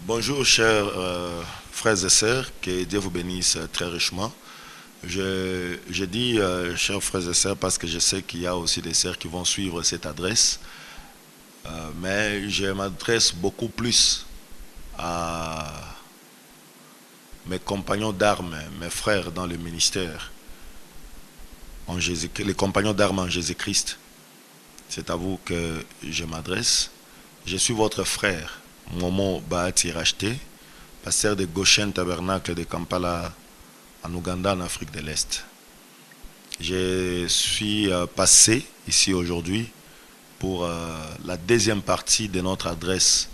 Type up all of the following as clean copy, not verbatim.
Bonjour chers frères et sœurs, que Dieu vous bénisse très richement. Je dis chers frères et sœurs parce que je sais qu'il y a aussi des sœurs qui vont suivre cette adresse, mais je m'adresse beaucoup plus à mes compagnons d'armes, mes frères dans le ministère, les compagnons d'armes en Jésus-Christ. C'est à vous que je m'adresse. Je suis votre frère, Momo Bahati Racheté, pasteur de Goshen Tabernacle de Kampala, en Ouganda, en Afrique de l'Est. Je suis passé ici aujourd'hui pour la deuxième partie de notre adresse.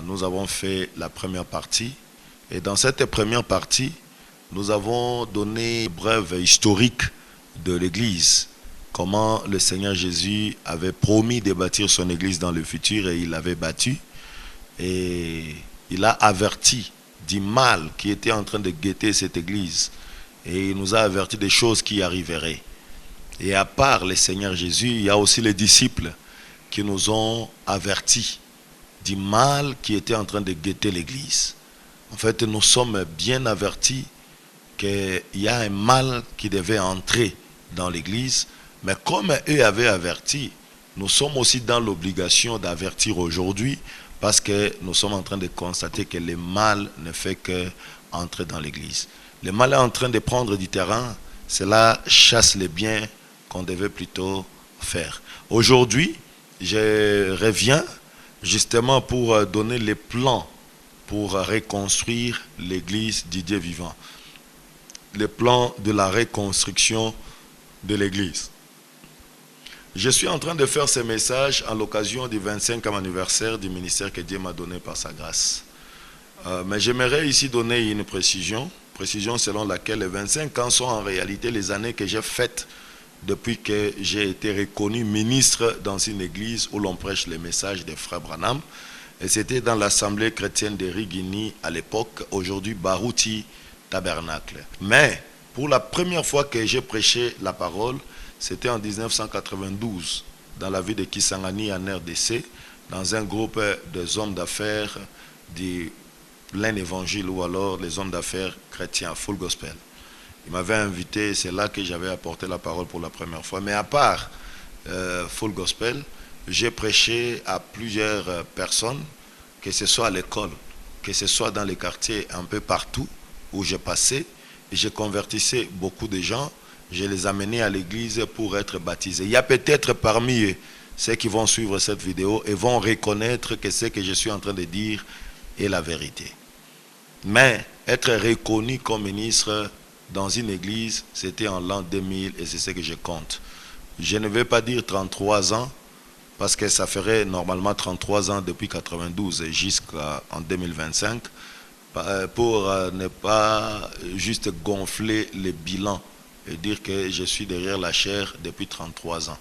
Nous avons fait la première partie et dans cette première partie, nous avons donné une brève historique de l'Église, comment le Seigneur Jésus avait promis de bâtir son Église dans le futur et il l'avait bâti. Et il a averti du mal qui était en train de guetter cette Église. Et il nous a averti des choses qui arriveraient. Et à part le Seigneur Jésus, il y a aussi les disciples qui nous ont avertis du mal qui était en train de guetter l'Église. En fait, nous sommes bien avertis qu'il y a un mal qui devait entrer dans l'Église. Mais comme eux avaient averti, nous sommes aussi dans l'obligation d'avertir aujourd'hui parce que nous sommes en train de constater que le mal ne fait qu'entrer dans l'Église. Le mal est en train de prendre du terrain, cela chasse les biens qu'on devait plutôt faire. Aujourd'hui, je reviens justement pour donner les plans pour reconstruire l'Église du Dieu vivant. Les plans de la reconstruction de l'Église. Je suis en train de faire ce message à l'occasion du 25e anniversaire du ministère que Dieu m'a donné par sa grâce. Mais j'aimerais ici donner une précision selon laquelle les 25 ans sont en réalité les années que j'ai faites depuis que j'ai été reconnu ministre dans une église où l'on prêche les messages des frères Branham. Et c'était dans l'assemblée chrétienne de Rigini à l'époque, aujourd'hui Baruti Tabernacle. Mais pour la première fois que j'ai prêché la parole, c'était en 1992, dans la ville de Kisangani en RDC, dans un groupe des hommes d'affaires du plein évangile ou alors les hommes d'affaires chrétiens, full gospel. Il m'avait invité, c'est là que j'avais apporté la parole pour la première fois. Mais à part full gospel, j'ai prêché à plusieurs personnes, que ce soit à l'école, que ce soit dans les quartiers un peu partout où j'ai passé, et j'ai convertissé beaucoup de gens. Je les amenais à l'église pour être baptisés. Il y a peut-être parmi eux ceux qui vont suivre cette vidéo et vont reconnaître que ce que je suis en train de dire est la vérité. Mais être reconnu comme ministre dans une église, c'était en l'an 2000 et c'est ce que je compte. Je ne vais pas dire 33 ans parce que ça ferait normalement 33 ans depuis 92 jusqu'en 2025 pour ne pas juste gonfler les bilans et dire que je suis derrière la chair depuis 33 ans.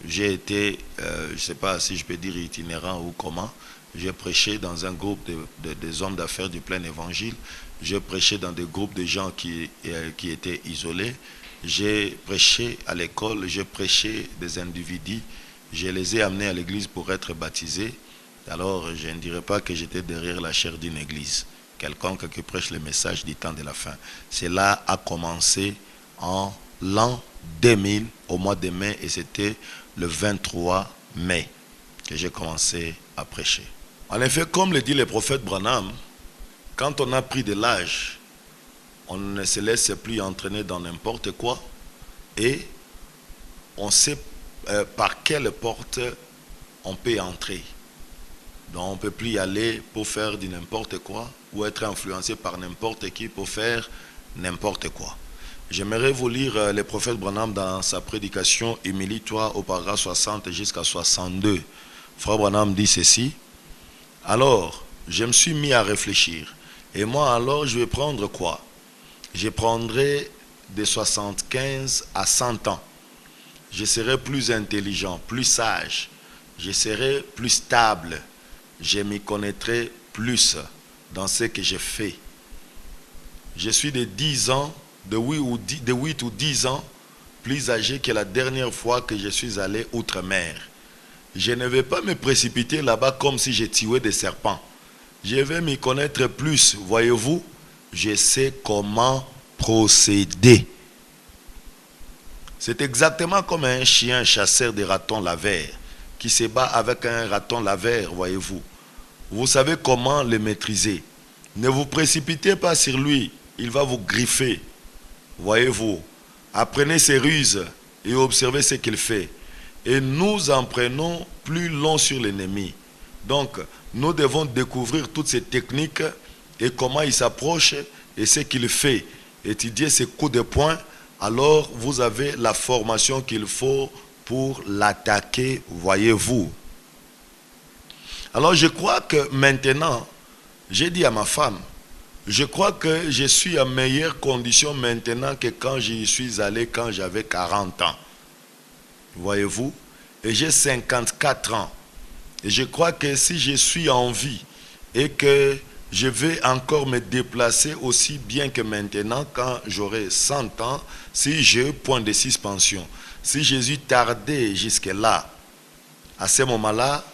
J'ai été, je ne sais pas si je peux dire itinérant ou comment, j'ai prêché dans un groupe des hommes d'affaires du plein évangile, j'ai prêché dans des groupes de gens qui étaient isolés, j'ai prêché à l'école, j'ai prêché des individus, je les ai amenés à l'église pour être baptisés. Alors je ne dirais pas que j'étais derrière la chair d'une église, quelconque qui prêche le message du temps de la fin. Cela a commencé en l'an 2000, au mois de mai, et c'était le 23 mai que j'ai commencé à prêcher. En effet, comme le dit le prophète Branham, quand on a pris de l'âge, on ne se laisse plus entraîner dans n'importe quoi et on sait par quelle porte on peut entrer. Donc on ne peut plus y aller pour faire du n'importe quoi ou être influencé par n'importe qui pour faire n'importe quoi. J'aimerais vous lire le prophète Branham dans sa prédication « Humilie-toi » au paragraphe 60 jusqu'à 62. Frère Branham dit ceci. « Alors, je me suis mis à réfléchir. Et moi, alors, je vais prendre quoi? Je prendrai de 75 à 100 ans. Je serai plus intelligent, plus sage. Je serai plus stable. Je m'y connaîtrai plus dans ce que je fais. Je suis de 10 ans, de 8 ou 10 ans, plus âgé que la dernière fois que je suis allé outre-mer. Je ne vais pas me précipiter là-bas comme si je tuais des serpents. je vais m'y connaître plus. Voyez-vous, je sais comment procéder. C'est exactement comme un chien chasseur de ratons laveurs qui se bat avec un raton laveur, voyez-vous. Vous savez comment le maîtriser. Ne vous précipitez pas sur lui, il va vous griffer. Voyez-vous, apprenez ses ruses et observez ce qu'il fait. Et nous en prenons plus long sur l'ennemi. Donc, nous devons découvrir toutes ces techniques et comment il s'approche et ce qu'il fait. Étudier ses coups de poing. Alors, vous avez la formation qu'il faut pour l'attaquer, voyez-vous. Alors, je crois que maintenant, j'ai dit à ma femme, je crois que je suis en meilleure condition maintenant que quand j'y suis allé quand j'avais 40 ans. Voyez-vous? Et j'ai 54 ans. Et je crois que si je suis en vie et que je vais encore me déplacer aussi bien que maintenant quand j'aurai 100 ans, si j'ai point de suspension, si Jésus tardait jusque-là, à ce moment-là,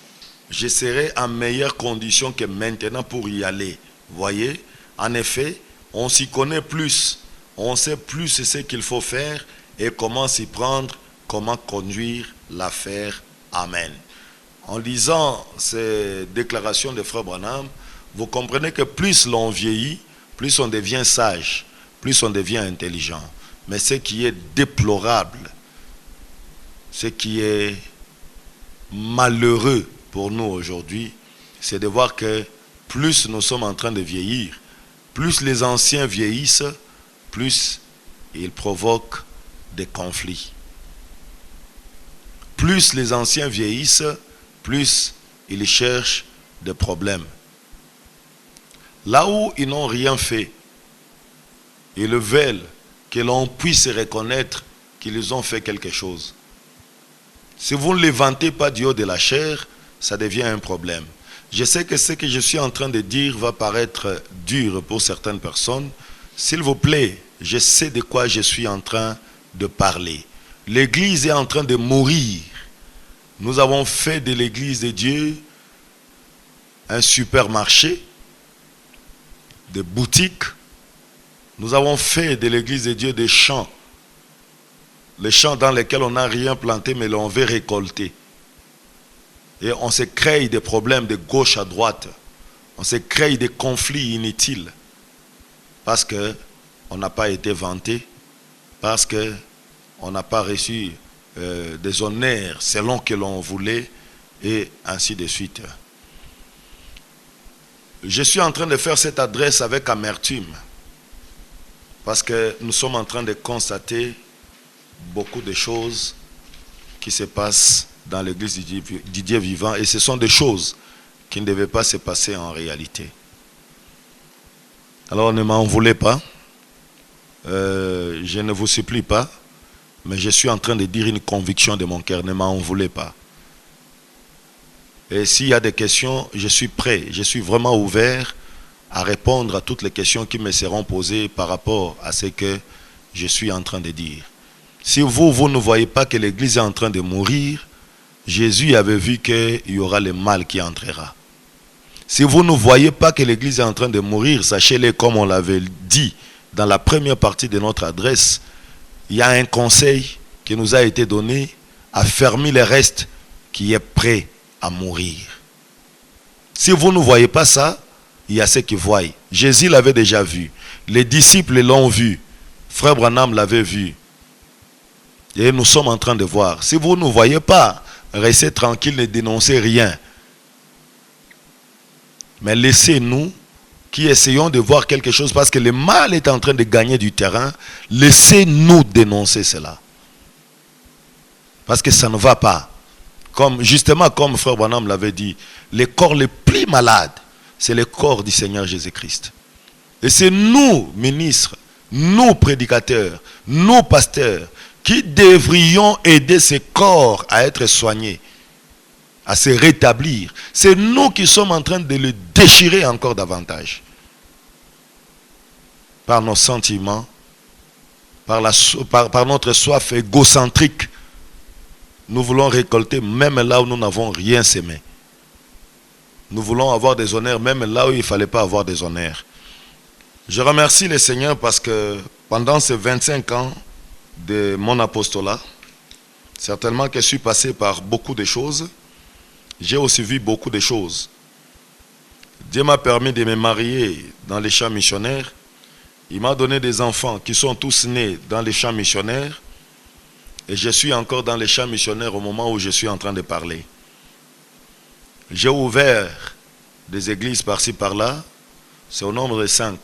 je serai en meilleure condition que maintenant pour y aller. Voyez, en effet, on s'y connaît plus, on sait plus ce qu'il faut faire et comment s'y prendre, comment conduire l'affaire. Amen. En lisant ces déclarations de Frère Branham, vous comprenez que plus l'on vieillit, plus on devient sage, plus on devient intelligent. Mais ce qui est déplorable, ce qui est malheureux pour nous aujourd'hui, c'est de voir que plus nous sommes en train de vieillir, plus les anciens vieillissent, plus ils provoquent des conflits. Plus les anciens vieillissent, plus ils cherchent des problèmes. Là où ils n'ont rien fait, ils veulent que l'on puisse reconnaître qu'ils ont fait quelque chose. Si vous ne les vantez pas du haut de la chair, ça devient un problème. Je sais que ce que je suis en train de dire va paraître dur pour certaines personnes. S'il vous plaît, je sais de quoi je suis en train de parler. L'Église est en train de mourir. Nous avons fait de l'Église de Dieu un supermarché, des boutiques. Nous avons fait de l'Église de Dieu des champs. Les champs dans lesquels on n'a rien planté, mais l'on veut récolter. Et on se crée des problèmes de gauche à droite. On se crée des conflits inutiles. Parce qu'on n'a pas été vanté. Parce qu'on n'a pas reçu des honneurs selon que l'on voulait. Et ainsi de suite. Je suis en train de faire cette adresse avec amertume. Parce que nous sommes en train de constater beaucoup de choses qui se passent dans l'église du Dieu vivant. Et ce sont des choses qui ne devaient pas se passer en réalité. Alors ne m'en voulez pas. Je ne vous supplie pas. Mais je suis en train de dire une conviction de mon cœur. Ne m'en voulez pas. Et s'il y a des questions, je suis prêt. Je suis vraiment ouvert à répondre à toutes les questions qui me seront posées par rapport à ce que je suis en train de dire. Si vous ne voyez pas que l'église est en train de mourir, Jésus avait vu qu'il y aura le mal qui entrera. Si vous ne voyez pas que l'église est en train de mourir, sachez-le comme on l'avait dit dans la première partie de notre adresse, il y a un conseil qui nous a été donné à fermer le reste qui est prêt à mourir. Si vous ne voyez pas ça, il y a ceux qui voient. Jésus l'avait déjà vu. Les disciples l'ont vu. Frère Branham l'avait vu. Et nous sommes en train de voir. Si vous ne voyez pas, restez tranquille, ne dénoncez rien. Mais laissez-nous qui essayons de voir quelque chose parce que le mal est en train de gagner du terrain. Laissez-nous dénoncer cela. Parce que ça ne va pas. Justement, comme Frère Branham l'avait dit, le corps le plus malade, c'est le corps du Seigneur Jésus-Christ. Et c'est nous, ministres, nous, prédicateurs, nous, pasteurs, qui devrions aider ce corps à être soigné, à se rétablir. C'est nous qui sommes en train de le déchirer encore davantage. Par nos sentiments, par notre soif égocentrique. Nous voulons récolter même là où nous n'avons rien semé. Nous voulons avoir des honneurs même là où il ne fallait pas avoir des honneurs. Je remercie le Seigneur parce que pendant ces 25 ans de mon apostolat, certainement que je suis passé par beaucoup de choses. J'ai aussi vu beaucoup de choses. Dieu m'a permis de me marier dans les champs missionnaires. Il m'a donné des enfants qui sont tous nés dans les champs missionnaires. Et je suis encore dans les champs missionnaires au moment où je suis en train de parler. J'ai ouvert des églises par-ci par-là. C'est au nombre de 5.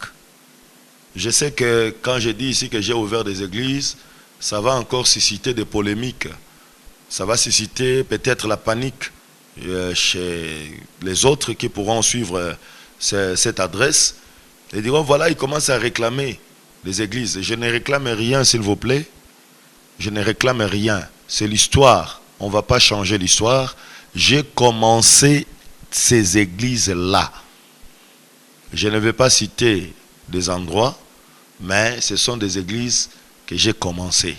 Je sais que quand je dis ici que j'ai ouvert des églises, ça va encore susciter des polémiques. Ça va susciter peut-être la panique chez les autres qui pourront suivre cette adresse. Et diront, voilà, ils commencent à réclamer les églises. Je ne réclame rien, s'il vous plaît. Je ne réclame rien. C'est l'histoire. On ne va pas changer l'histoire. J'ai commencé ces églises-là. Je ne vais pas citer des endroits, mais ce sont des églises que j'ai commencées.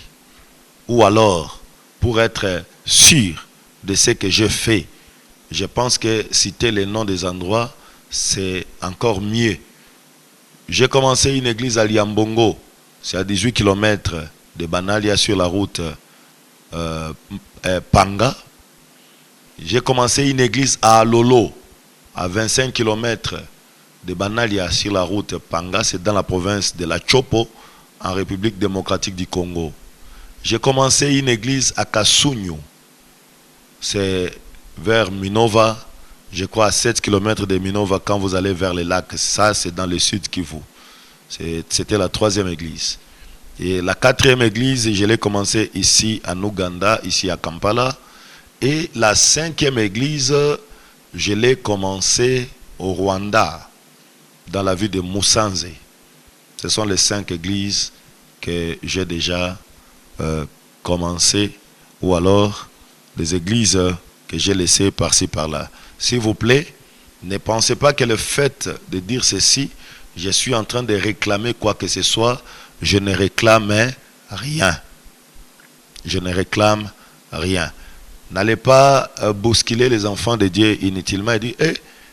Ou alors, pour être sûr de ce que je fais, je pense que citer les noms des endroits, c'est encore mieux. J'ai commencé une église à Liambongo, c'est à 18 km de Banalia sur la route Panga. J'ai commencé une église à Alolo, à 25 km de Banalia sur la route Panga, c'est dans la province de la Chopo, en République démocratique du Congo. J'ai commencé une église à Kasunyu, c'est vers Minova, je crois à 7 km de Minova quand vous allez vers les lacs. Ça, c'est dans le sud Kivu. C'était la 3e église. Et la 4e église, je l'ai commencé ici en Ouganda, ici à Kampala. Et la 5e église, je l'ai commencé au Rwanda, dans la ville de Musanze. Ce sont les 5 églises que j'ai déjà commencé, ou alors les églises que j'ai laissées par-ci par-là. S'il vous plaît, ne pensez pas que le fait de dire ceci, je suis en train de réclamer quoi que ce soit. Je ne réclame rien. Je ne réclame rien. N'allez pas bousculer les enfants de Dieu inutilement et dire,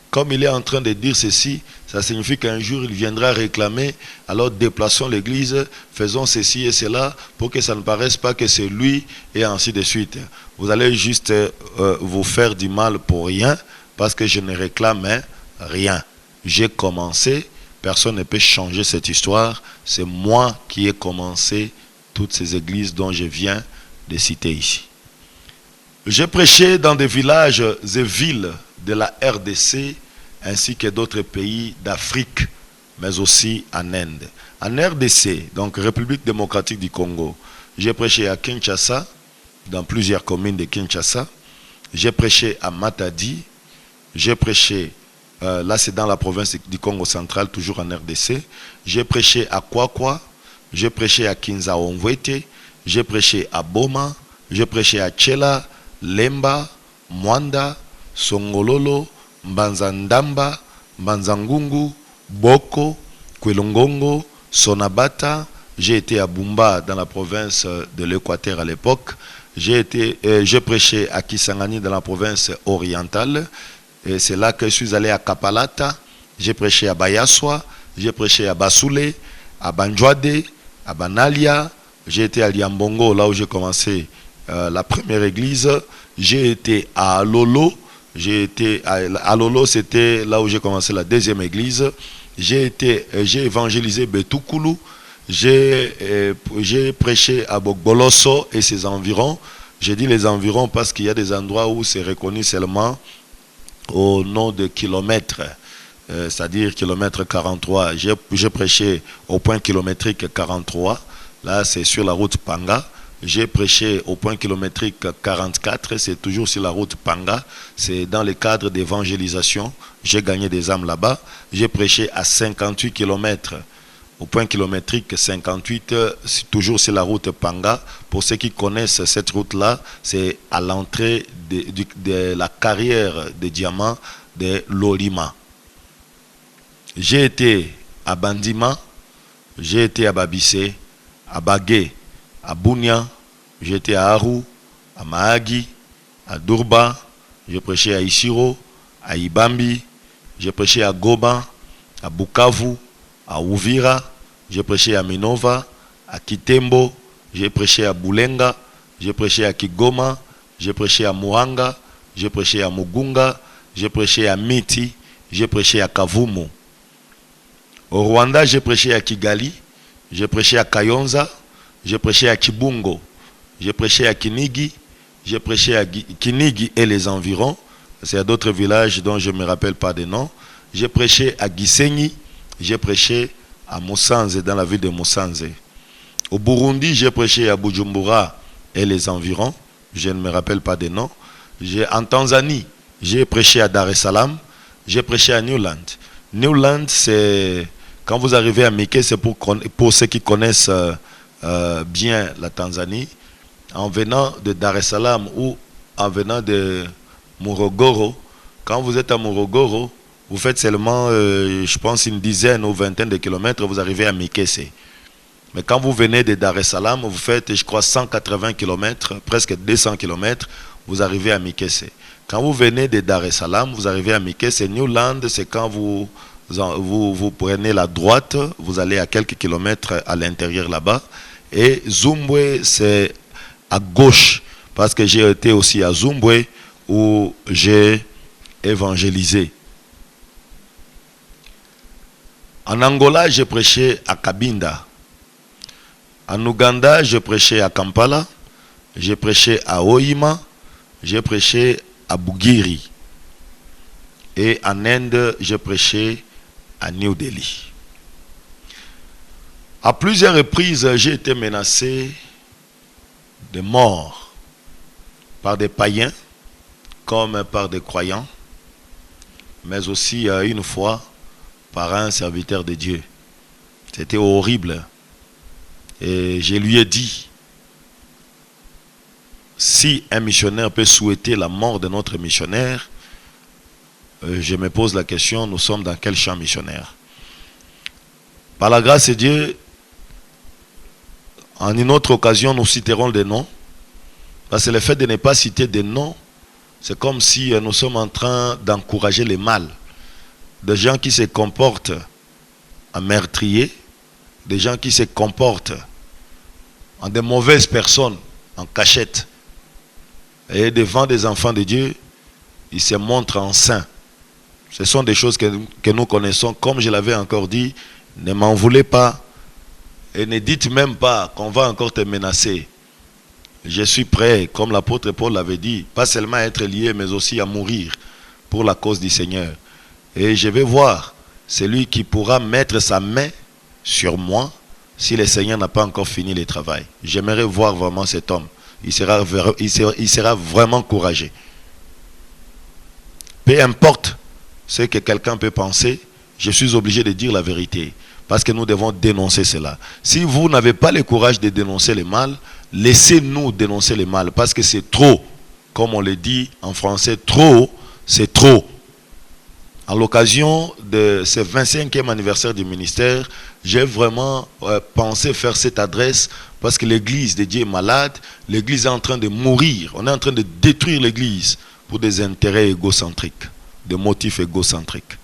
comme il est en train de dire ceci, ça signifie qu'un jour il viendra réclamer, alors déplaçons l'église, faisons ceci et cela, pour que ça ne paraisse pas que c'est lui, et ainsi de suite. Vous allez juste vous faire du mal pour rien, parce que je ne réclame rien. J'ai commencé, personne ne peut changer cette histoire, c'est moi qui ai commencé toutes ces églises dont je viens de citer ici. J'ai prêché dans des villages et villes de la RDC, ainsi que d'autres pays d'Afrique, mais aussi en Inde. En RDC, donc République démocratique du Congo, j'ai prêché à Kinshasa, dans plusieurs communes de Kinshasa. J'ai prêché à Matadi. J'ai prêché, là c'est dans la province du Congo central, toujours en RDC. J'ai prêché à Kwakwa. J'ai prêché à Kinzaongwete. J'ai prêché à Boma. J'ai prêché à Tchela, Lemba, Mwanda, Songololo, Mbanzandamba, Mbanzangungu, Boko, Kwelongongo, Sonabata. J'ai été à Bumba dans la province de l'Équateur à l'époque. J'ai prêché à Kisangani dans la province orientale. Et c'est là que je suis allé à Kapalata. J'ai prêché à Bayaswa. J'ai prêché à Bassoulé, à Banjouade, à Banalia. J'ai été à Liambongo, là où j'ai commencé la première église. J'ai été à Alolo. J'ai été à Lolo, c'était là où j'ai commencé la 2e église. J'ai évangélisé Betukulu. J'ai prêché à Bogboloso et ses environs. J'ai dit les environs parce qu'il y a des endroits où c'est reconnu seulement au nom de kilomètres, c'est-à-dire kilomètre 43. J'ai prêché au point kilométrique 43. Là, c'est sur la route Panga. J'ai prêché au point kilométrique 44, c'est toujours sur la route Panga, c'est dans le cadre d'évangélisation, j'ai gagné des âmes là-bas. J'ai prêché à 58 km, au point kilométrique 58, c'est toujours sur la route Panga. Pour ceux qui connaissent cette route-là, c'est à l'entrée de la carrière de diamants de Lolima. J'ai été à Bandima, j'ai été à Babissé, à Bagué, à Bunia, j'étais à Aru, à Mahagi, à Durba, j'ai prêché à Isiro, à Ibambi, j'ai prêché à Goma, à Bukavu, à Uvira, j'ai prêché à Minova, à Kitembo, j'ai prêché à Bulenga, j'ai prêché à Kigoma, j'ai prêché à Muhanga, j'ai prêché à Mugunga, j'ai prêché à Miti, j'ai prêché à Kavumu. Au Rwanda, j'ai prêché à Kigali, j'ai prêché à Kayonza, j'ai prêché à Kibungo, j'ai prêché à Kinigi, j'ai prêché à Kinigi et les environs. C'est d'autres villages dont je ne me rappelle pas des noms. J'ai prêché à Gisenyi, j'ai prêché à Musanze, dans la ville de Musanze. Au Burundi, j'ai prêché à Bujumbura et les environs. Je ne me rappelle pas des noms. En Tanzanie, j'ai prêché à Dar es Salaam, j'ai prêché à Newland. Newland, c'est quand vous arrivez à Miké, c'est pour ceux qui connaissent bien la Tanzanie. En venant de Dar es Salaam ou en venant de Morogoro, quand vous êtes à Morogoro, vous faites seulement, je pense, une dizaine ou vingtaine de kilomètres, vous arrivez à Mikese. Mais quand vous venez de Dar es Salaam, vous faites, je crois, 180 kilomètres, presque 200 kilomètres, vous arrivez à Mikese. Quand vous venez de Dar es Salaam, vous arrivez à Mikese. Newland, c'est quand vous prenez la droite, vous allez à quelques kilomètres à l'intérieur là-bas. Et Zumbwe, c'est à gauche, parce que j'ai été aussi à Zumbwe, où j'ai évangélisé. En Angola, j'ai prêché à Kabinda. En Ouganda, j'ai prêché à Kampala. J'ai prêché à Hoima. J'ai prêché à Bugiri. Et en Inde, j'ai prêché à New Delhi. À plusieurs reprises, j'ai été menacé de mort par des païens comme par des croyants, mais aussi une fois par un serviteur de Dieu. C'était horrible. Et je lui ai dit, si un missionnaire peut souhaiter la mort de notre missionnaire, je me pose la question, nous sommes dans quel champ missionnaire? Par la grâce de Dieu, en une autre occasion, nous citerons des noms. Parce que le fait de ne pas citer des noms, c'est comme si nous sommes en train d'encourager les mal. Des gens qui se comportent en meurtriers, des gens qui se comportent en de mauvaises personnes, en cachette. Et devant des enfants de Dieu, ils se montrent en saints. Ce sont des choses que nous connaissons. Comme je l'avais encore dit, ne m'en voulez pas. Et ne dites même pas qu'on va encore te menacer. Je suis prêt, comme l'apôtre Paul l'avait dit, pas seulement à être lié, mais aussi à mourir pour la cause du Seigneur. Et je vais voir celui qui pourra mettre sa main sur moi si le Seigneur n'a pas encore fini le travail. J'aimerais voir vraiment cet homme. Il sera vraiment courageux. Peu importe ce que quelqu'un peut penser, je suis obligé de dire la vérité. Parce que nous devons dénoncer cela. Si vous n'avez pas le courage de dénoncer le mal, laissez-nous dénoncer le mal. Parce que c'est trop. Comme on le dit en français, trop, c'est trop. À l'occasion de ce 25e anniversaire du ministère, j'ai vraiment pensé faire cette adresse parce que l'église de Dieu est malade. L'église est en train de mourir. On est en train de détruire l'église pour des intérêts égocentriques, des motifs égocentriques.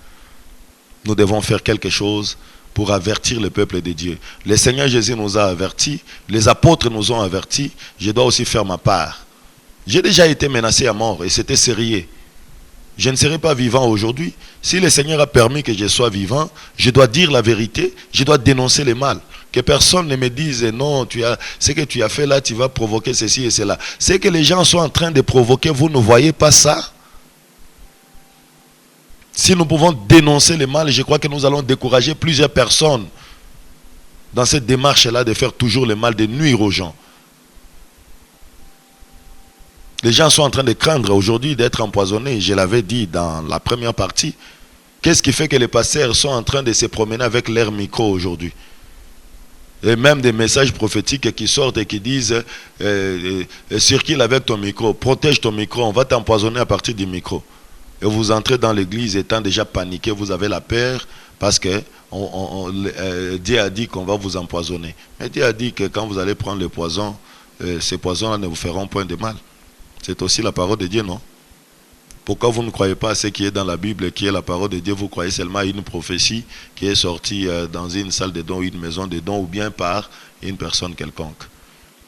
Nous devons faire quelque chose pour avertir le peuple de Dieu. Le Seigneur Jésus nous a avertis, les apôtres nous ont avertis, je dois aussi faire ma part. J'ai déjà été menacé à mort et c'était sérieux. Je ne serai pas vivant aujourd'hui. Si le Seigneur a permis que je sois vivant, je dois dire la vérité, je dois dénoncer le mal. Que personne ne me dise non, ce que tu as fait là, tu vas provoquer ceci et cela. Ce que les gens sont en train de provoquer, vous ne voyez pas ça? Si nous pouvons dénoncer le mal, je crois que nous allons décourager plusieurs personnes dans cette démarche-là de faire toujours le mal, de nuire aux gens. Les gens sont en train de craindre aujourd'hui d'être empoisonnés. Je l'avais dit dans la première partie. Qu'est-ce qui fait que les pasteurs sont en train de se promener avec leur micro aujourd'hui? Et même des messages prophétiques qui sortent et qui disent circule avec ton micro, protège ton micro, on va t'empoisonner à partir du micro. Et vous entrez dans l'église étant déjà paniqué, vous avez la peur parce que Dieu a dit qu'on va vous empoisonner. Mais Dieu a dit que quand vous allez prendre le poison, ces poisons-là ne vous feront point de mal. C'est aussi la parole de Dieu, non? Pourquoi vous ne croyez pas à ce qui est dans la Bible, qui est la parole de Dieu? Vous croyez seulement à une prophétie qui est sortie dans une salle de dons, une maison de dons, ou bien par une personne quelconque.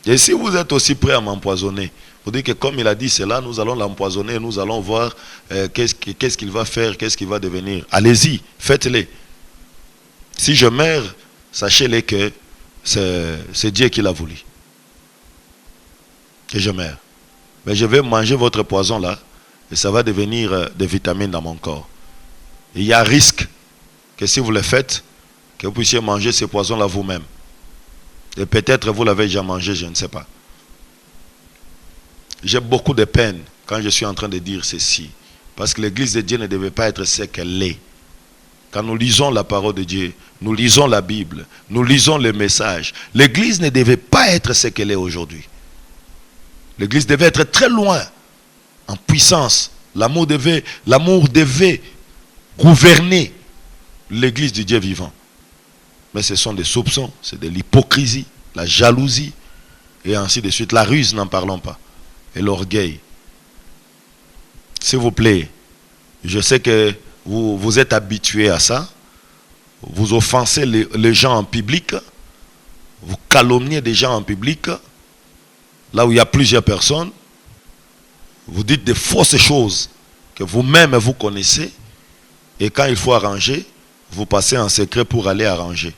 Et si vous êtes aussi prêt à m'empoisonner, vous dites que comme il a dit cela, nous allons l'empoisonner, nous allons voir qu'est-ce qu'il va faire, qu'est-ce qu'il va devenir. Allez-y, faites-le. Si je meurs, sachez-le que c'est Dieu qui l'a voulu. Que je meurs. Mais je vais manger votre poison là, et ça va devenir des vitamines dans mon corps. Et il y a risque que si vous le faites, que vous puissiez manger ces poisons là vous-même. Et peut-être vous l'avez déjà mangé, je ne sais pas. J'ai beaucoup de peine quand je suis en train de dire ceci. Parce que l'église de Dieu ne devait pas être ce qu'elle est. Quand nous lisons la parole de Dieu, nous lisons la Bible, nous lisons les messages, l'église ne devait pas être ce qu'elle est aujourd'hui. L'église devait être très loin, en puissance. L'amour devait gouverner l'église du Dieu vivant. Mais ce sont des soupçons, c'est de l'hypocrisie, la jalousie, et ainsi de suite. La ruse, n'en parlons pas. Et l'orgueil. S'il vous plaît, je sais que vous êtes habitués à ça. Vous offensez les gens en public. Vous calomniez des gens en public. Là où il y a plusieurs personnes. Vous dites des fausses choses que vous-même vous connaissez. Et quand il faut arranger, vous passez en secret pour aller arranger.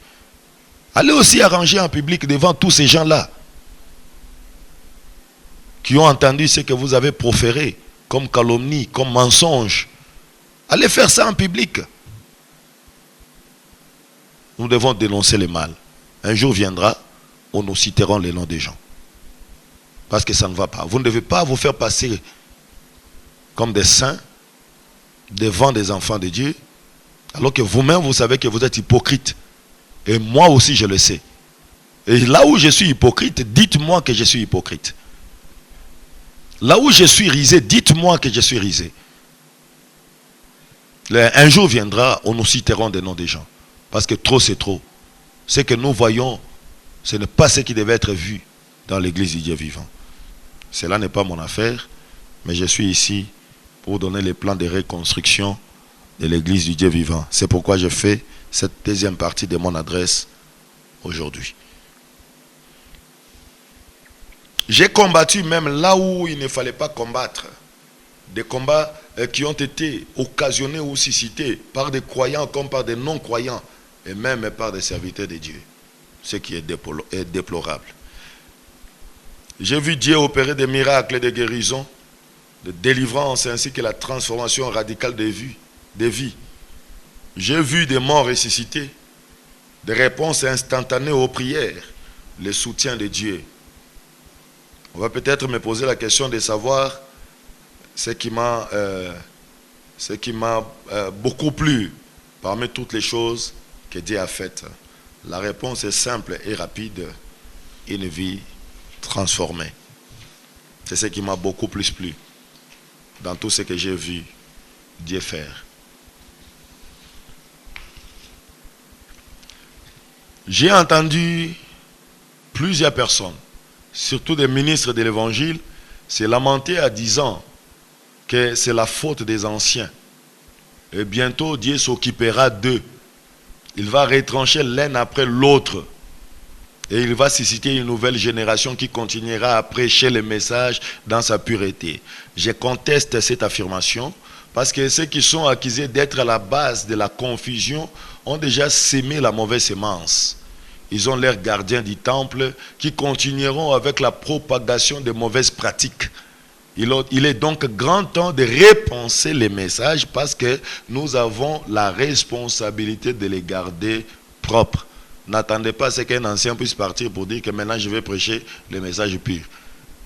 Allez aussi arranger en public devant tous ces gens-là qui ont entendu ce que vous avez proféré comme calomnie, comme mensonge. Allez faire ça en public. Nous devons dénoncer le mal. Un jour viendra où nous citerons les noms des gens. Parce que ça ne va pas. Vous ne devez pas vous faire passer comme des saints devant des enfants de Dieu, alors que vous-même vous savez que vous êtes hypocrite. Et moi aussi je le sais. Et là où je suis hypocrite, dites-moi que je suis hypocrite. Là où je suis risé, dites-moi que je suis risé. Un jour viendra où nous citerons des noms des gens. Parce que trop c'est trop. Ce que nous voyons, ce n'est pas ce qui devait être vu dans l'église du Dieu vivant. Cela n'est pas mon affaire, mais je suis ici pour donner les plans de reconstruction de l'église du Dieu vivant. C'est pourquoi je fais cette deuxième partie de mon adresse aujourd'hui. J'ai combattu même là où il ne fallait pas combattre. Des combats qui ont été occasionnés ou suscités par des croyants comme par des non-croyants et même par des serviteurs de Dieu. Ce qui est déplorable. J'ai vu Dieu opérer des miracles de guérison, de délivrance ainsi que la transformation radicale des vies. J'ai vu des morts ressuscités, des réponses instantanées aux prières, le soutien de Dieu. On va peut-être me poser la question de savoir ce qui m'a beaucoup plu parmi toutes les choses que Dieu a faites. La réponse est simple et rapide. Une vie transformée. C'est ce qui m'a beaucoup plus plu dans tout ce que j'ai vu Dieu faire. J'ai entendu plusieurs personnes, surtout des ministres de l'évangile, se lamenter en disant que c'est la faute des anciens. Et bientôt Dieu s'occupera d'eux. Il va retrancher l'un après l'autre. Et il va susciter une nouvelle génération qui continuera à prêcher le message dans sa pureté. Je conteste cette affirmation parce que ceux qui sont accusés d'être à la base de la confusion ont déjà sémé la mauvaise semence. Ils ont l'air gardiens du temple qui continueront avec la propagation de mauvaises pratiques. Il est donc grand temps de repenser les messages parce que nous avons la responsabilité de les garder propres. N'attendez pas à ce qu'un ancien puisse partir pour dire que maintenant je vais prêcher le message pur.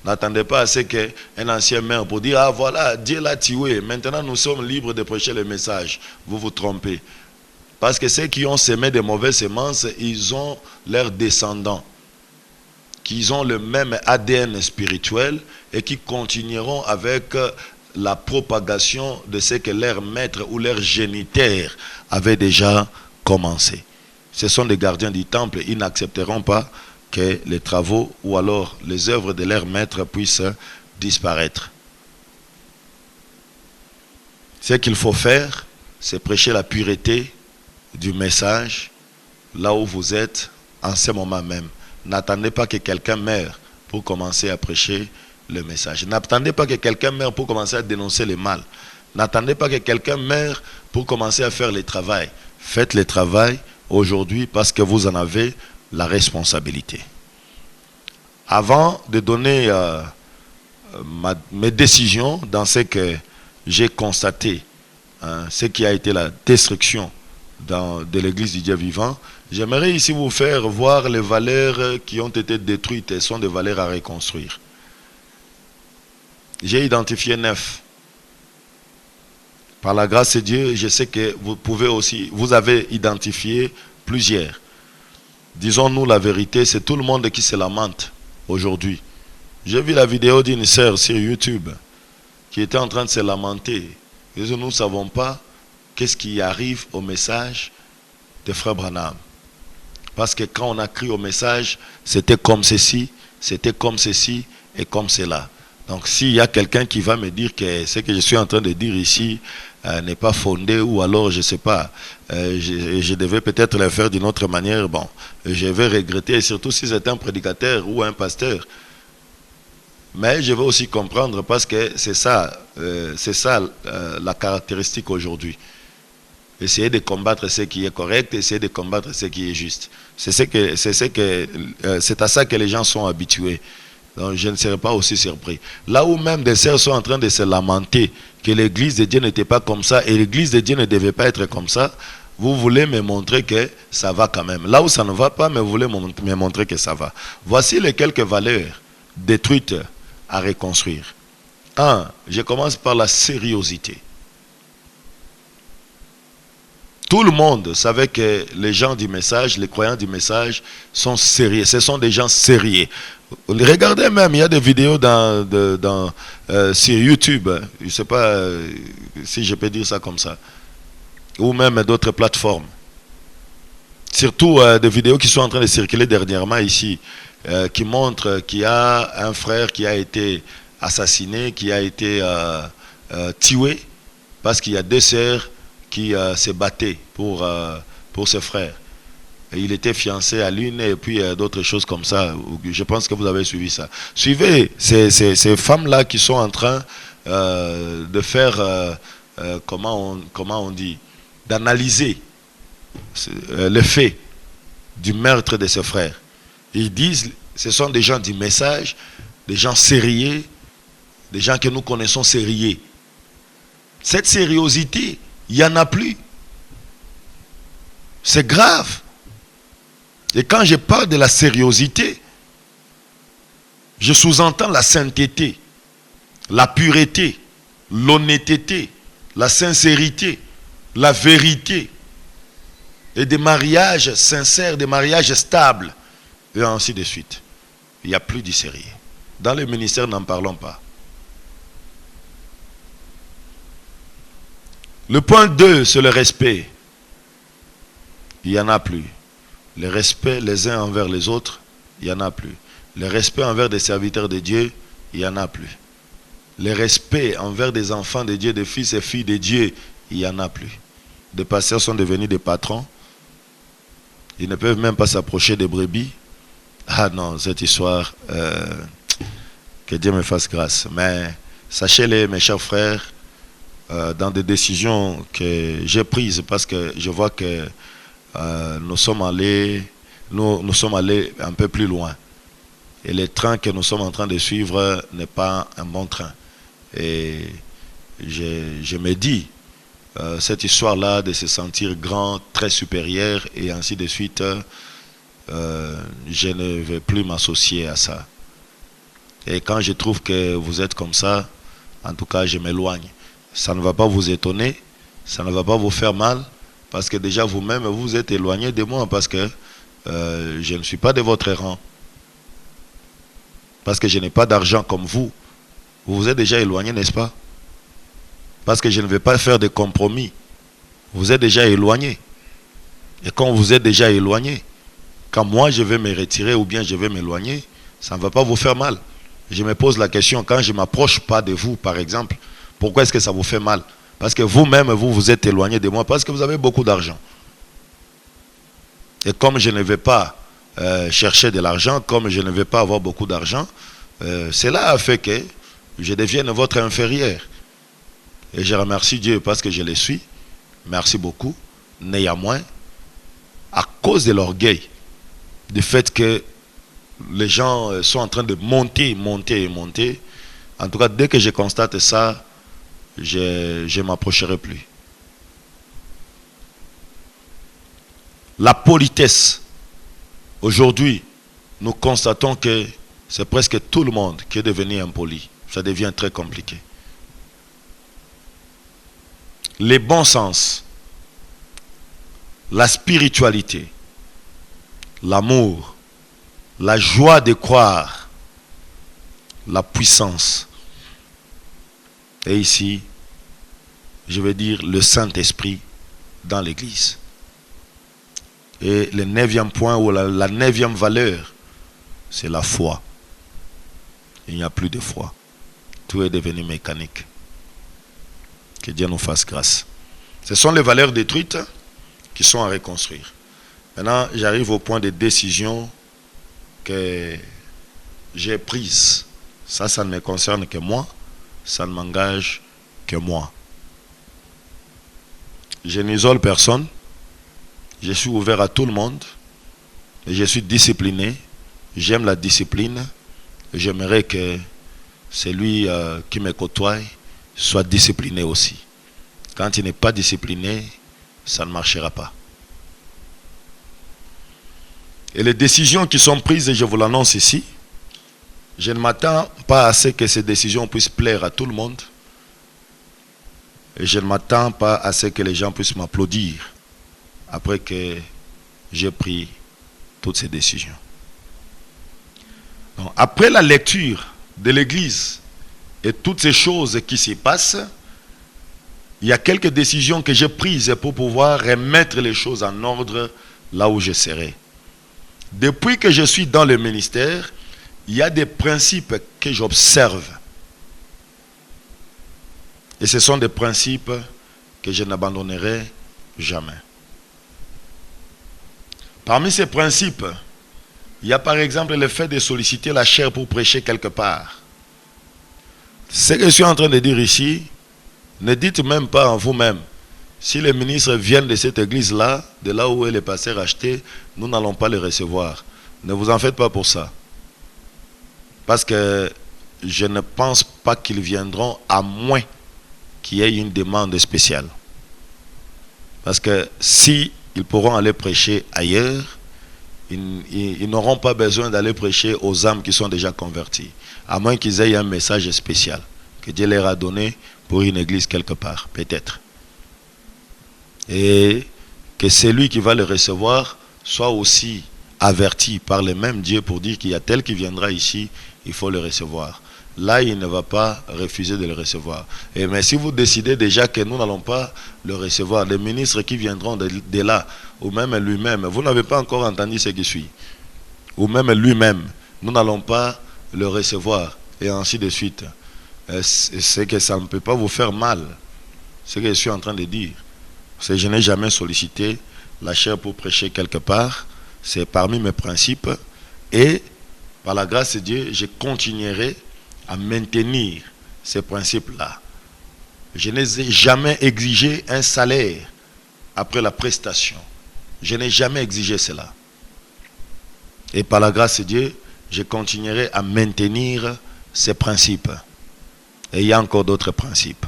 N'attendez pas à ce qu'un ancien meure pour dire ah voilà, Dieu l'a tué, maintenant nous sommes libres de prêcher le message. Vous vous trompez. Parce que ceux qui ont semé de mauvaises semences, ils ont leurs descendants qui ont le même ADN spirituel et qui continueront avec la propagation de ce que leurs maîtres ou leurs géniteurs avaient déjà commencé. Ce sont des gardiens du temple, ils n'accepteront pas que les travaux ou alors les œuvres de leurs maîtres puissent disparaître. Ce qu'il faut faire, c'est prêcher la pureté du message là où vous êtes en ce moment même. N'attendez pas que quelqu'un meure pour commencer à prêcher le message. N'attendez pas que quelqu'un meure pour commencer à dénoncer le mal. N'attendez pas que quelqu'un meure pour commencer à faire le travail. Faites le travail aujourd'hui parce que vous en avez la responsabilité. Avant de donner mes décisions dans ce que j'ai constaté, ce qui a été la destruction de l'église du Dieu vivant, j'aimerais ici vous faire voir les valeurs qui ont été détruites et sont des valeurs à reconstruire. J'ai identifié 9. Par la grâce de Dieu, je sais que vous avez identifié plusieurs. Disons-nous la vérité, c'est tout le monde qui se lamente aujourd'hui. J'ai vu la vidéo d'une sœur sur YouTube qui était en train de se lamenter. Nous ne savons pas qu'est-ce qui arrive au message de Frère Branham. Parce que quand on a crié au message, c'était comme ceci et comme cela. Donc s'il y a quelqu'un qui va me dire que ce que je suis en train de dire ici n'est pas fondé, ou alors je ne sais pas, je devais peut-être le faire d'une autre manière, bon, je vais regretter, surtout si c'est un prédicateur ou un pasteur. Mais je veux aussi comprendre parce que c'est ça la caractéristique aujourd'hui. Essayer de combattre ce qui est correct, essayer de combattre ce qui est juste. C'est à ça que les gens sont habitués. Donc je ne serai pas aussi surpris. Là où même des sœurs sont en train de se lamenter que l'église de Dieu n'était pas comme ça et l'église de Dieu ne devait pas être comme ça, vous voulez me montrer que ça va quand même. Là où ça ne va pas, mais vous voulez me montrer que ça va. Voici les quelques valeurs détruites à reconstruire. 1. Je commence par la sériosité. Tout le monde savait que les gens du message, les croyants du message sont sérieux. Ce sont des gens sérieux. Regardez même, il y a des vidéos sur YouTube. Je ne sais pas si je peux dire ça comme ça. Ou même d'autres plateformes. Surtout des vidéos qui sont en train de circuler dernièrement ici. Qui montrent qu'il y a un frère qui a été assassiné, qui a été tué. Parce qu'il y a 2 sœurs qui se battaient pour ce frère. Et il était fiancé à l'une et puis d'autres choses comme ça. Je pense que vous avez suivi ça. Suivez ces femmes-là qui sont en train de faire, comment on dit, d'analyser le fait du meurtre de ce frère. Ils disent, ce sont des gens du message, des gens sérieux, des gens que nous connaissons sérieux. Cette sériosité, il n'y en a plus. C'est grave. Et quand je parle de la sériosité, je sous-entends la sainteté, la pureté, l'honnêteté, la sincérité, la vérité. Et des mariages sincères, des mariages stables, et ainsi de suite. Il n'y a plus de sérieux. Dans le ministère, n'en parlons pas. Le point 2, c'est le respect. Il n'y en a plus. Le respect les uns envers les autres, il n'y en a plus. Le respect envers des serviteurs de Dieu, il n'y en a plus. Le respect envers des enfants de Dieu, des fils et filles de Dieu, il n'y en a plus. Des pasteurs sont devenus des patrons. Ils ne peuvent même pas s'approcher des brebis. Ah non, cette histoire, que Dieu me fasse grâce. Mais sachez-les, mes chers frères, dans des décisions que j'ai prises, parce que je vois que nous sommes allés un peu plus loin. Et le train que nous sommes en train de suivre n'est pas un bon train. Et je me dis, cette histoire-là de se sentir grand, très supérieur et ainsi de suite, je ne vais plus m'associer à ça. Et quand je trouve que vous êtes comme ça, en tout cas, je m'éloigne. Ça ne va pas vous étonner, ça ne va pas vous faire mal, parce que déjà vous-même, vous êtes éloigné de moi, parce que je ne suis pas de votre rang. Parce que je n'ai pas d'argent comme vous. Vous vous êtes déjà éloigné, n'est-ce pas? Parce que je ne vais pas faire de compromis. Vous êtes déjà éloigné. Et quand vous êtes déjà éloigné, quand moi je vais me retirer ou bien je vais m'éloigner, ça ne va pas vous faire mal. Je me pose la question, quand je ne m'approche pas de vous, par exemple, pourquoi est-ce que ça vous fait mal? Parce que vous-même, vous vous êtes éloigné de moi parce que vous avez beaucoup d'argent. Et comme je ne vais pas chercher de l'argent, comme je ne vais pas avoir beaucoup d'argent, cela a fait que je devienne votre inférieur. Et je remercie Dieu parce que je le suis. Merci beaucoup. Néanmoins, à cause de l'orgueil, du fait que les gens sont en train de monter. En tout cas, dès que je constate ça, je ne m'approcherai plus. La politesse. Aujourd'hui, nous constatons que c'est presque tout le monde qui est devenu impoli. Ça devient très compliqué. Les bons sens, la spiritualité, l'amour, la joie de croire, la puissance. Et ici, je vais dire le Saint-Esprit dans l'Église. Et le 9e point ou la 9e valeur, c'est la foi. Il n'y a plus de foi. Tout est devenu mécanique. Que Dieu nous fasse grâce. Ce sont les valeurs détruites qui sont à reconstruire. Maintenant, j'arrive au point de décision que j'ai prise. Ça ne me concerne que moi. Ça ne m'engage que moi. Je n'isole personne. Je suis ouvert à tout le monde. Et je suis discipliné. J'aime la discipline. J'aimerais que celui qui me côtoie soit discipliné aussi. Quand il n'est pas discipliné, ça ne marchera pas. Et les décisions qui sont prises, et je vous l'annonce ici, je ne m'attends pas à ce que ces décisions puissent plaire à tout le monde. Et je ne m'attends pas à ce que les gens puissent m'applaudir après que j'ai pris toutes ces décisions. Donc, après la lecture de l'Église et toutes ces choses qui s'y passent, il y a quelques décisions que j'ai prises pour pouvoir remettre les choses en ordre là où je serai. Depuis que je suis dans le ministère, il y a des principes que j'observe. Et ce sont des principes que je n'abandonnerai jamais. Parmi ces principes, il y a par exemple le fait de solliciter la chair pour prêcher quelque part. Ce que je suis en train de dire ici, ne dites même pas en vous-même. Si les ministres viennent de cette église-là, de là où est le pasteur acheté, nous n'allons pas les recevoir. Ne vous en faites pas pour ça. Parce que je ne pense pas qu'ils viendront à moins qu'il y ait une demande spéciale. Parce que si ils pourront aller prêcher ailleurs, ils n'auront pas besoin d'aller prêcher aux âmes qui sont déjà converties. À moins qu'ils aient un message spécial que Dieu leur a donné pour une église quelque part, peut-être. Et que celui qui va le recevoir soit aussi averti par le même Dieu pour dire qu'il y a tel qui viendra ici, il faut le recevoir. Là, il ne va pas refuser de le recevoir. Mais si vous décidez déjà que nous n'allons pas le recevoir, les ministres qui viendront de là, ou même lui-même, vous n'avez pas encore entendu ce qui suit, ou même lui-même, nous n'allons pas le recevoir, et ainsi de suite. C'est que ça ne peut pas vous faire mal, ce que je suis en train de dire. C'est que je n'ai jamais sollicité la chair pour prêcher quelque part. C'est parmi mes principes. Et par la grâce de Dieu, je continuerai à maintenir ces principes-là. Je n'ai jamais exigé un salaire après la prestation. Je n'ai jamais exigé cela. Et par la grâce de Dieu, je continuerai à maintenir ces principes. Et il y a encore d'autres principes.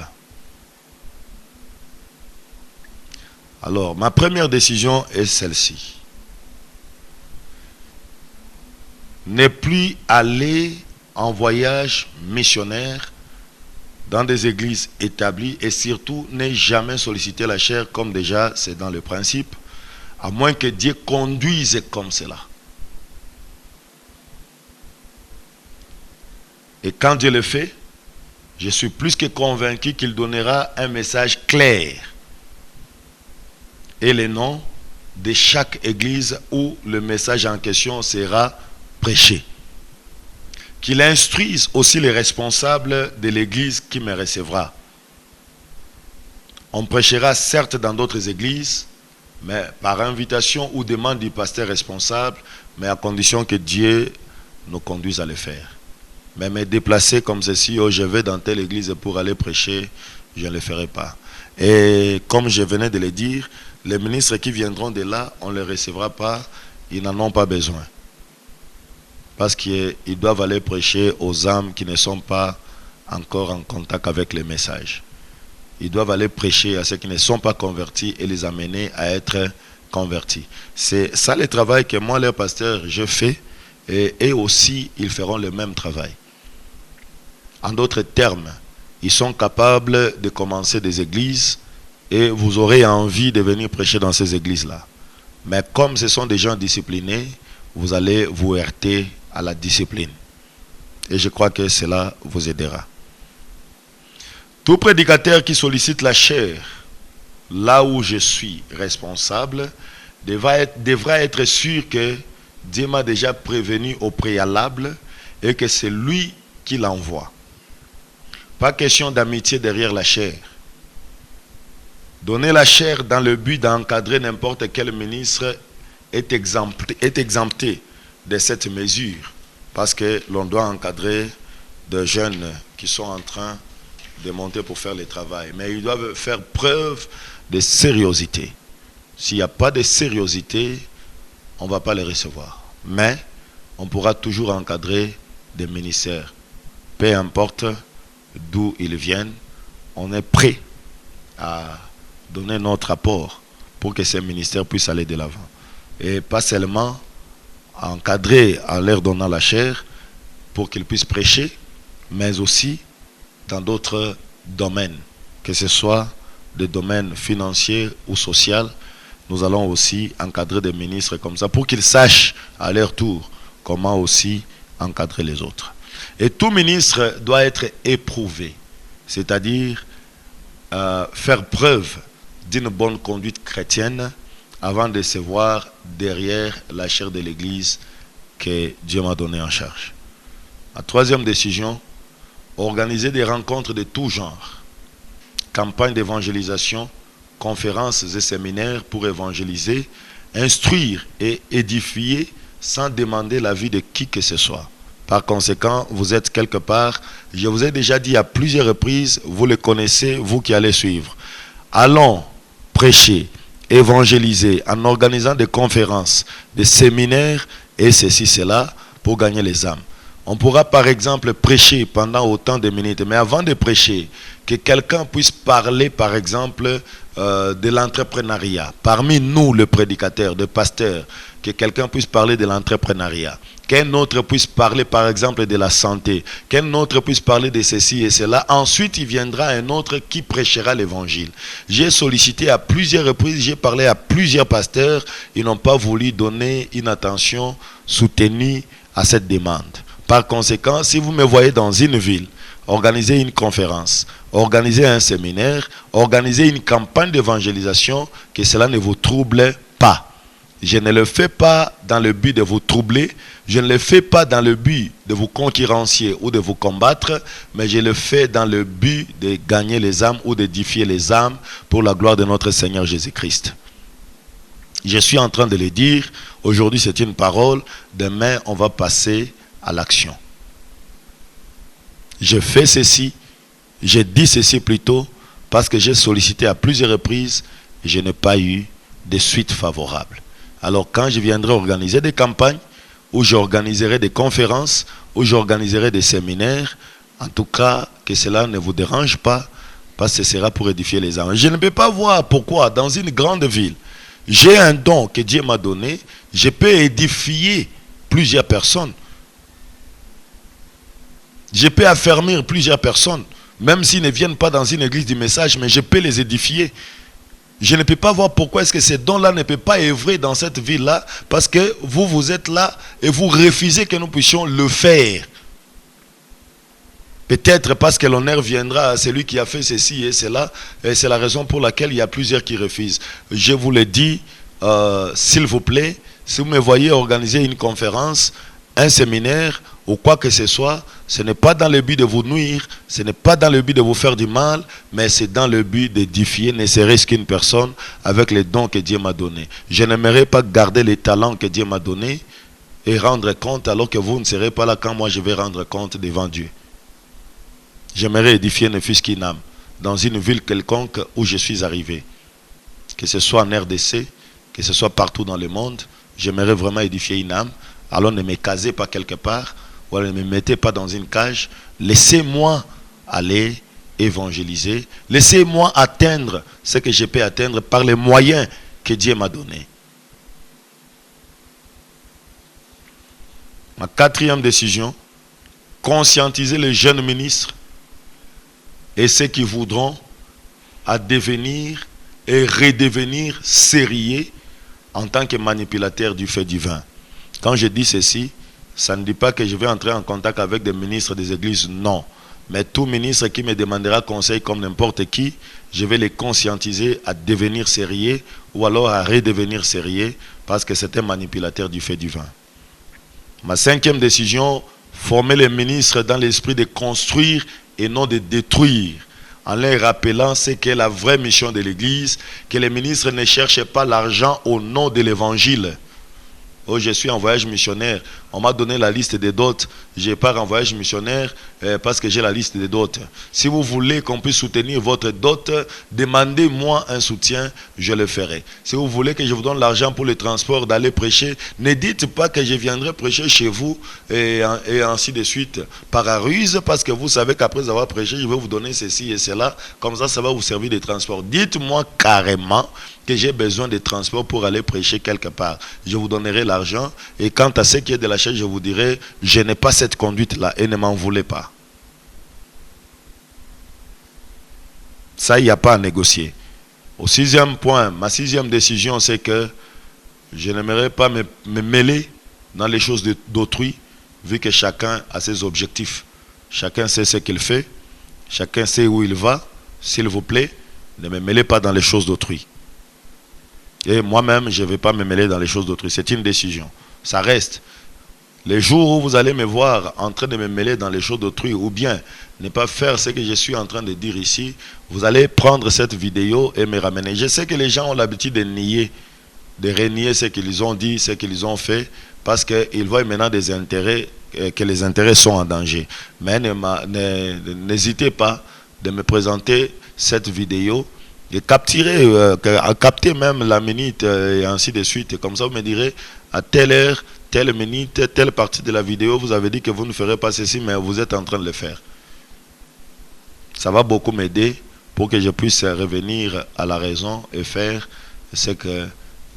Alors, ma première décision est celle-ci. Ne plus aller en voyage missionnaire dans des églises établies et surtout ne jamais solliciter la chair comme déjà c'est dans le principe, à moins que Dieu conduise comme cela. Et quand Dieu le fait, je suis plus que convaincu qu'il donnera un message clair et les noms de chaque église où le message en question sera prêché. Qu'il instruise aussi les responsables de l'église qui me recevra. On prêchera certes dans d'autres églises, mais par invitation ou demande du pasteur responsable, mais à condition que Dieu nous conduise à le faire. Mais me déplacer comme ceci, oh, je vais dans telle église pour aller prêcher, je ne le ferai pas. Et comme je venais de le dire, les ministres qui viendront de là, on ne les recevra pas, ils n'en ont pas besoin. Parce qu'ils doivent aller prêcher aux âmes qui ne sont pas encore en contact avec les messages. Ils doivent aller prêcher à ceux qui ne sont pas convertis et les amener à être convertis. C'est ça le travail que moi, leur pasteur, je fais. Et eux aussi, ils feront le même travail. En d'autres termes, ils sont capables de commencer des églises et vous aurez envie de venir prêcher dans ces églises-là. Mais comme ce sont des gens disciplinés, vous allez vous heurter à la discipline. Et je crois que cela vous aidera. Tout prédicateur qui sollicite la chair, là où je suis responsable, devra être sûr que Dieu m'a déjà prévenu au préalable et que c'est lui qui l'envoie. Pas question d'amitié derrière la chair. Donner la chair dans le but d'encadrer n'importe quel ministre est exempté de cette mesure, parce que l'on doit encadrer des jeunes qui sont en train de monter pour faire le travail. Mais ils doivent faire preuve de sérieuxité. S'il n'y a pas de sérieuxité, on ne va pas les recevoir. Mais on pourra toujours encadrer des ministères. Peu importe d'où ils viennent, on est prêt à donner notre apport pour que ces ministères puissent aller de l'avant. Et pas seulement encadrer en leur donnant la chair pour qu'ils puissent prêcher, mais aussi dans d'autres domaines, que ce soit des domaines financiers ou sociaux. Nous allons aussi encadrer des ministres comme ça pour qu'ils sachent à leur tour comment aussi encadrer les autres. Et tout ministre doit être éprouvé, c'est-à-dire faire preuve d'une bonne conduite chrétienne avant de se voir derrière la chair de l'Église que Dieu m'a donnée en charge. La troisième décision, organiser des rencontres de tout genre, campagnes d'évangélisation, conférences et séminaires pour évangéliser, instruire et édifier sans demander l'avis de qui que ce soit. Par conséquent, vous êtes quelque part, je vous ai déjà dit à plusieurs reprises, vous le connaissez, vous qui allez suivre. Allons prêcher, évangéliser en organisant des conférences, des séminaires et ceci, cela pour gagner les âmes. On pourra par exemple prêcher pendant autant de minutes, mais avant de prêcher, que quelqu'un puisse parler par exemple de l'entrepreneuriat. Parmi nous, le prédicateur, le pasteur, que quelqu'un puisse parler de l'entrepreneuriat. Qu'un autre puisse parler par exemple de la santé. Qu'un autre puisse parler de ceci et cela. Ensuite, il viendra un autre qui prêchera l'évangile. J'ai sollicité à plusieurs reprises, j'ai parlé à plusieurs pasteurs. Ils n'ont pas voulu donner une attention soutenue à cette demande. Par conséquent, si vous me voyez dans une ville, organiser une conférence, organiser un séminaire, organiser une campagne d'évangélisation, que cela ne vous trouble pas. Je ne le fais pas dans le but de vous troubler, je ne le fais pas dans le but de vous concurrencier ou de vous combattre, mais je le fais dans le but de gagner les âmes ou d'édifier les âmes pour la gloire de notre Seigneur Jésus-Christ. Je suis en train de le dire, aujourd'hui c'est une parole, demain on va passer à l'action. Je fais ceci, j'ai dit ceci plutôt parce que j'ai sollicité à plusieurs reprises et je n'ai pas eu de suite favorable. Alors quand je viendrai organiser des campagnes, où j'organiserai des conférences, où j'organiserai des séminaires, en tout cas que cela ne vous dérange pas, parce que ce sera pour édifier les âmes. Je ne peux pas voir pourquoi dans une grande ville, j'ai un don que Dieu m'a donné, je peux édifier plusieurs personnes. Je peux affermir plusieurs personnes, même s'ils ne viennent pas dans une église du message, mais je peux les édifier. Je ne peux pas voir pourquoi est-ce que ces dons-là ne peuvent pas œuvrer dans cette ville-là, parce que vous êtes là et vous refusez que nous puissions le faire. Peut-être parce que l'honneur viendra à celui qui a fait ceci et cela, et c'est la raison pour laquelle il y a plusieurs qui refusent. Je vous le dis, s'il vous plaît, si vous me voyez organiser une conférence, un séminaire ou quoi que ce soit, ce n'est pas dans le but de vous nuire, ce n'est pas dans le but de vous faire du mal, mais c'est dans le but d'édifier, ne serait-ce qu'une personne avec les dons que Dieu m'a donnés. Je n'aimerais pas garder les talents que Dieu m'a donnés et rendre compte alors que vous ne serez pas là quand moi je vais rendre compte devant Dieu. J'aimerais édifier ne fût-ce qu'une âme dans une ville quelconque où je suis arrivé. Que ce soit en RDC, que ce soit partout dans le monde, j'aimerais vraiment édifier une âme. Alors ne me casez pas quelque part, ou alors ne me mettez pas dans une cage. Laissez-moi aller évangéliser. Laissez-moi atteindre ce que je peux atteindre par les moyens que Dieu m'a donnés. Ma quatrième décision, conscientiser les jeunes ministres et ceux qui voudront à devenir et redevenir sérieux en tant que manipulateurs du fait divin. Quand je dis ceci, ça ne dit pas que je vais entrer en contact avec des ministres des églises, non. Mais tout ministre qui me demandera conseil comme n'importe qui, je vais les conscientiser à devenir sérieux ou alors à redevenir sérieux parce que c'est un manipulateur du fait divin. Ma cinquième décision, former les ministres dans l'esprit de construire et non de détruire, en leur rappelant ce qu'est la vraie mission de l'Église, que les ministres ne cherchent pas l'argent au nom de l'Évangile. Oh, je suis en voyage missionnaire, on m'a donné la liste des dots, je pars en voyage missionnaire parce que j'ai la liste des dots. Si vous voulez qu'on puisse soutenir votre dot, demandez-moi un soutien, je le ferai. Si vous voulez que je vous donne l'argent pour le transport, d'aller prêcher, ne dites pas que je viendrai prêcher chez vous et ainsi de suite par ruse, parce que vous savez qu'après avoir prêché, je vais vous donner ceci et cela, comme ça va vous servir de transport. Dites-moi carrément que j'ai besoin de transport pour aller prêcher quelque part. Je vous donnerai l'argent et quant à ce qui est de la chaise, je vous dirai, je n'ai pas cette conduite-là et ne m'en voulez pas. Ça, il n'y a pas à négocier. Au sixième point, ma sixième décision, c'est que je n'aimerais pas me mêler dans les choses d'autrui, vu que chacun a ses objectifs. Chacun sait ce qu'il fait, chacun sait où il va. S'il vous plaît, ne me mêlez pas dans les choses d'autrui. Et moi-même, je ne vais pas me mêler dans les choses d'autrui. C'est une décision. Ça reste. Les jours où vous allez me voir en train de me mêler dans les choses d'autrui, ou bien ne pas faire ce que je suis en train de dire ici, vous allez prendre cette vidéo et me ramener. Je sais que les gens ont l'habitude de nier, de renier ce qu'ils ont dit, ce qu'ils ont fait, parce qu'ils voient maintenant des intérêts, que les intérêts sont en danger. Mais n'hésitez pas de me présenter cette vidéo et capter même la minute et ainsi de suite. Et comme ça, vous me direz, à telle heure, telle minute, telle partie de la vidéo, vous avez dit que vous ne ferez pas ceci, mais vous êtes en train de le faire. Ça va beaucoup m'aider pour que je puisse revenir à la raison et faire ce que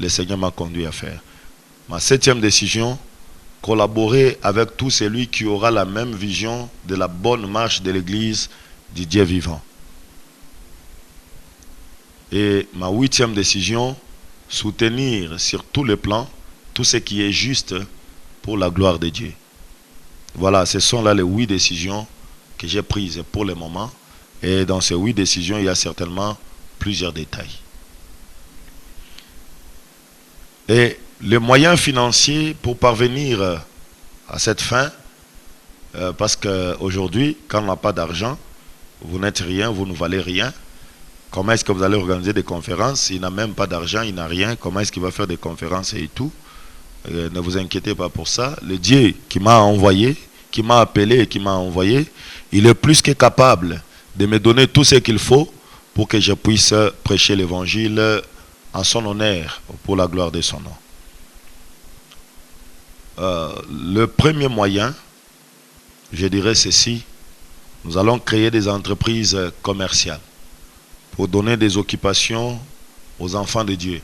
le Seigneur m'a conduit à faire. Ma septième décision, collaborer avec tout celui qui aura la même vision de la bonne marche de l'Église du Dieu vivant. Et ma huitième décision, soutenir sur tous les plans tout ce qui est juste pour la gloire de Dieu. Voilà, ce sont là les 8 décisions que j'ai prises pour le moment. Et dans ces 8 décisions, il y a certainement plusieurs détails. Et les moyens financiers pour parvenir à cette fin, parce qu'aujourd'hui, quand on n'a pas d'argent, vous n'êtes rien, vous ne valez rien. Comment est-ce que vous allez organiser des conférences? Il n'a même pas d'argent, il n'a rien. Comment est-ce qu'il va faire des conférences et tout? Ne vous inquiétez pas pour ça. Le Dieu qui m'a envoyé, qui m'a appelé et qui m'a envoyé, il est plus que capable de me donner tout ce qu'il faut pour que je puisse prêcher l'évangile en son honneur, pour la gloire de son nom. Le premier moyen, je dirais ceci, nous allons créer des entreprises commerciales pour donner des occupations aux enfants de Dieu,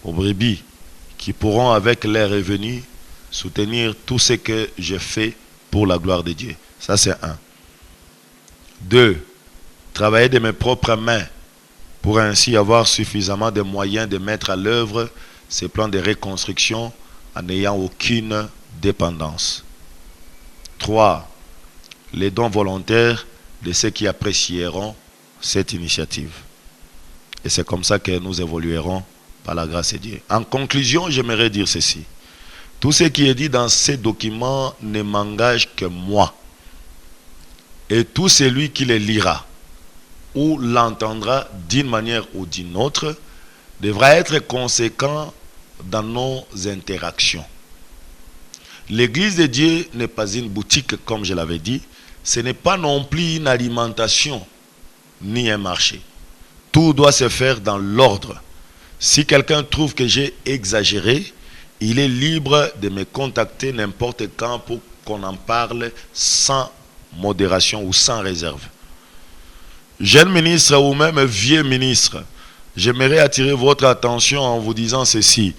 aux brebis, qui pourront avec leurs revenus soutenir tout ce que je fais pour la gloire de Dieu. Ça c'est 1. 2. Travailler de mes propres mains pour ainsi avoir suffisamment de moyens de mettre à l'œuvre ces plans de reconstruction en n'ayant aucune dépendance. 3. Les dons volontaires de ceux qui apprécieront cette initiative. Et c'est comme ça que nous évoluerons par la grâce de Dieu. En conclusion, j'aimerais dire ceci. Tout ce qui est dit dans ces documents ne m'engage que moi. Et tout celui qui les lira ou l'entendra d'une manière ou d'une autre devra être conséquent dans nos interactions. L'église de Dieu n'est pas une boutique, comme je l'avais dit. Ce n'est pas non plus une alimentation ni un marché. Tout doit se faire dans l'ordre. Si quelqu'un trouve que j'ai exagéré, il est libre de me contacter n'importe quand pour qu'on en parle sans modération ou sans réserve. Jeune ministre ou même vieux ministre, j'aimerais attirer votre attention en vous disant ceci.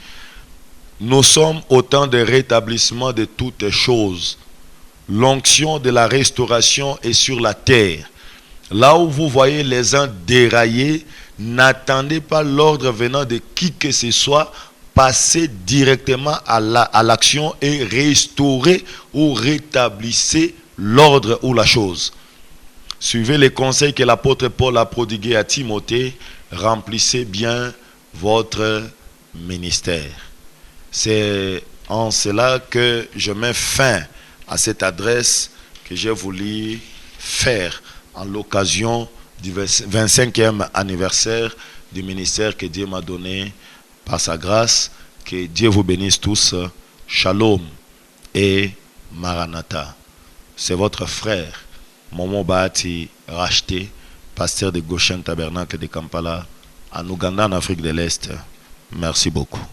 Nous sommes au temps de rétablissement de toutes choses. L'onction de la restauration est sur la terre. Là où vous voyez les uns dérailler, n'attendez pas l'ordre venant de qui que ce soit. Passez directement à l'action et restaurez ou rétablissez l'ordre ou la chose. Suivez les conseils que l'apôtre Paul a prodigués à Timothée. Remplissez bien votre ministère. C'est en cela que je mets fin à cette adresse que j'ai voulu faire en l'occasion du 25e anniversaire du ministère que Dieu m'a donné par sa grâce. Que Dieu vous bénisse tous. Shalom et Maranatha. C'est votre frère Momo Bahati Racheté, pasteur de Goshen Tabernacle de Kampala, en Ouganda, en Afrique de l'Est. Merci beaucoup.